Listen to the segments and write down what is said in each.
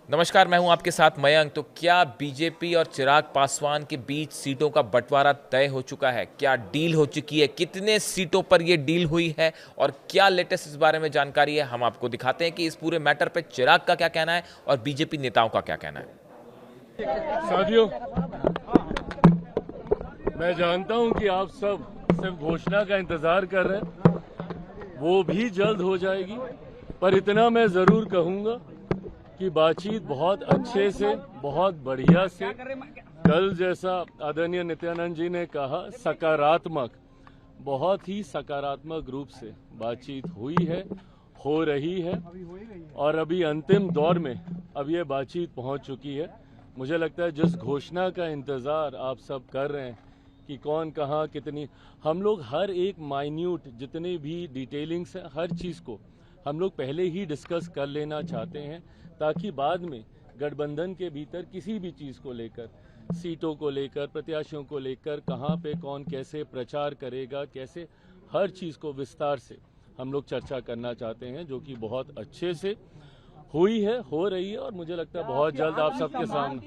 नमस्कार, मैं हूं आपके साथ मयंक। तो क्या बीजेपी और चिराग पासवान के बीच सीटों का बंटवारा तय हो चुका है? क्या डील हो चुकी है? कितने सीटों पर यह डील हुई है और क्या लेटेस्ट इस बारे में जानकारी है, हम आपको दिखाते हैं कि इस पूरे मैटर पे चिराग का क्या कहना है और बीजेपी नेताओं का क्या कहना है। साथियों, मैं जानता हूं कि आप सब सिर्फ घोषणा का इंतजार कर रहे हैं, वो भी जल्द हो जाएगी। पर इतना मैं जरूर कहूंगा कि बातचीत बहुत अच्छे से, बहुत बढ़िया से, कल जैसा आदरणीय नित्यानंद जी ने कहा, सकारात्मक, बहुत ही सकारात्मक रूप से बातचीत हुई है, हो रही है और अभी अंतिम दौर में अब ये बातचीत पहुंच चुकी है। मुझे लगता है जिस घोषणा का इंतजार आप सब कर रहे हैं कि कौन कहाँ कितनी, हम लोग हर एक माइन्यूट जितने भी डिटेलिंग्स हैं, हर चीज़ को हम लोग पहले ही डिस्कस कर लेना चाहते हैं, ताकि बाद में गठबंधन के भीतर किसी भी चीज़ को लेकर, सीटों को लेकर, प्रत्याशियों को लेकर, कहाँ पे कौन कैसे प्रचार करेगा, कैसे, हर चीज़ को विस्तार से हम लोग चर्चा करना चाहते हैं, जो कि बहुत अच्छे से हुई है, हो रही है और मुझे लगता है बहुत जल्द आप सबके सामने।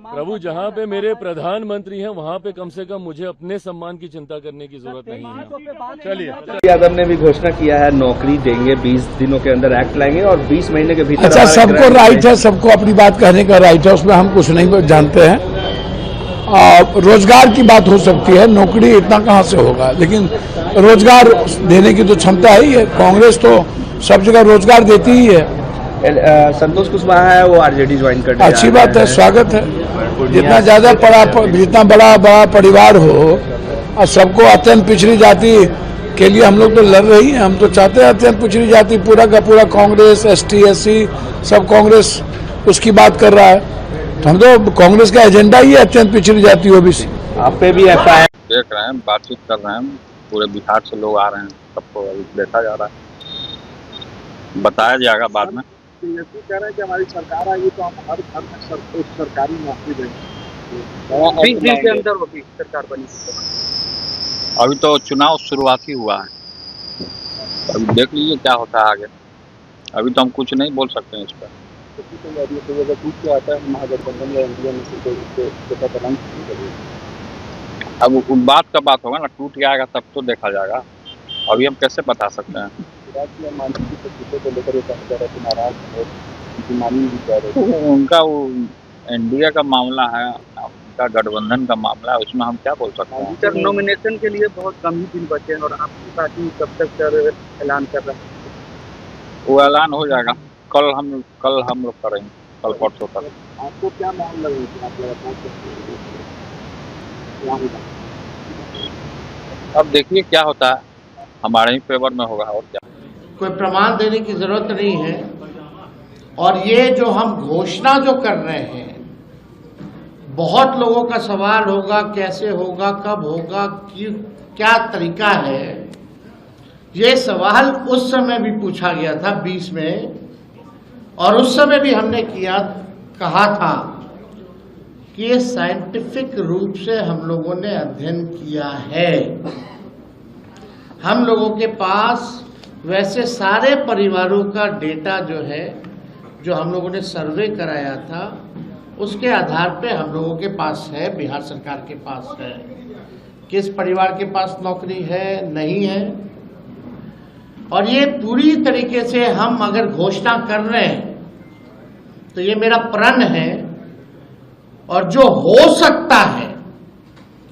प्रभु, जहाँ पे मेरे प्रधानमंत्री हैं वहाँ पे कम से कम मुझे अपने सम्मान की चिंता करने की जरूरत नहीं है। चलिए, यादव ने भी घोषणा किया है, नौकरी देंगे, 20 दिनों के अंदर एक्ट लाएंगे और 20 महीने के भीतर। अच्छा, सबको राइट है, सबको अपनी बात कहने का राइट है, उसमें हम कुछ नहीं जानते हैं। रोजगार की बात हो सकती है, नौकरी इतना कहाँ से होगा, लेकिन रोजगार देने की तो क्षमता ही है। कांग्रेस तो सब जगह रोजगार देती ही है। संतोष कुशवाहा है, वो आरजेडी ज्वाइन करने अच्छी बात है, स्वागत है। जितना बड़ा परिवार हो और सबको अत्यंत पिछड़ी जाति के लिए हम लोग तो लड़ रही हैं। हम तो चाहते हैं अत्यंत पिछड़ी जाति पूरा का पूरा कांग्रेस, ST SC सब कांग्रेस उसकी बात कर रहा है, तो हम तो कांग्रेस का एजेंडा ही है अत्यंत पिछड़ी जाति OBC। आप पे भी ऐसा है? देख रहे हैं, बातचीत कर रहे हैं, पूरे बिहार से लोग आ रहे हैं, सबको अभी देखा जा रहा है, बताया जाएगा बाद में। कह रहे हैं कि हमारी सरकार आएगी तो हम हर घर में सरकारी नौकरी देंगे। 20 दिन के अंदर होगी सरकार बनी। अभी तो चुनाव शुरुआत ही हुआ है, अभी देख लीजिए क्या होता है आगे। अभी तो हम कुछ नहीं बोल सकते हैं इस पर। महागठबंधन या इंडिया में अब उस बात का बात होगा ना, टूट के आएगा तब तो देखा जाएगा, अभी हम कैसे बता सकते हैं। उनका वो इंडिया का मामला है, उनका गठबंधन का मामला है, उसमें हम क्या बोल सकते हैं। सर, नॉमिनेशन के लिए बहुत कम ही दिन बचे हैं और आपकी पार्टी कब तक सर ऐलान कर रहा है? वो ऐलान हो जाएगा, कल हम लोग करेंगे, कल परसों तक। आपको क्या मामला अब देखिए क्या होता है, हमारे ही फेवर में होगा और क्या। कोई प्रमाण देने की जरूरत नहीं है। और ये जो हम घोषणा जो कर रहे हैं, बहुत लोगों का सवाल होगा कैसे होगा, कब होगा, क्या तरीका है। ये सवाल उस समय भी पूछा गया था 20 में, और उस समय भी हमने कहा था कि ये साइंटिफिक रूप से हम लोगों ने अध्ययन किया है। हम लोगों के पास वैसे सारे परिवारों का डेटा जो है, जो हम लोगों ने सर्वे कराया था, उसके आधार पे हम लोगों के पास है, बिहार सरकार के पास है, किस परिवार के पास नौकरी है, नहीं है। और ये पूरी तरीके से हम अगर घोषणा कर रहे हैं तो ये मेरा प्रण है, और जो हो सकता है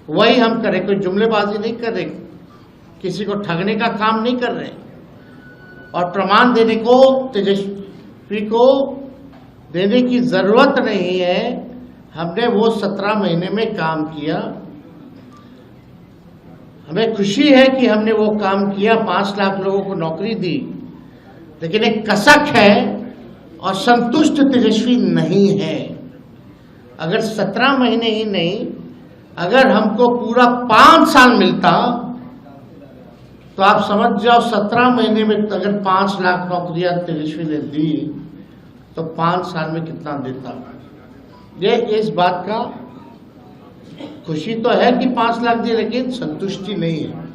वही हम करें। कोई जुमलेबाजी नहीं कर रहे, किसी को ठगने का काम नहीं कर रहे, और प्रमाण देने को तेजस्वी को देने की जरूरत नहीं है। हमने वो 17 महीने में काम किया, हमें खुशी है कि हमने वो काम किया, 5 लाख लोगों को नौकरी दी, लेकिन एक कसक है और संतुष्ट तेजस्वी नहीं है। अगर 17 महीने ही नहीं, अगर हमको पूरा 5 साल मिलता तो आप समझ जाओ 17 महीने में अगर 5 लाख नौकरियां तेजस्वी ने दी तो 5 साल में कितना देता। ये इस बात का खुशी तो है कि 5 लाख दिए, लेकिन संतुष्टि नहीं है।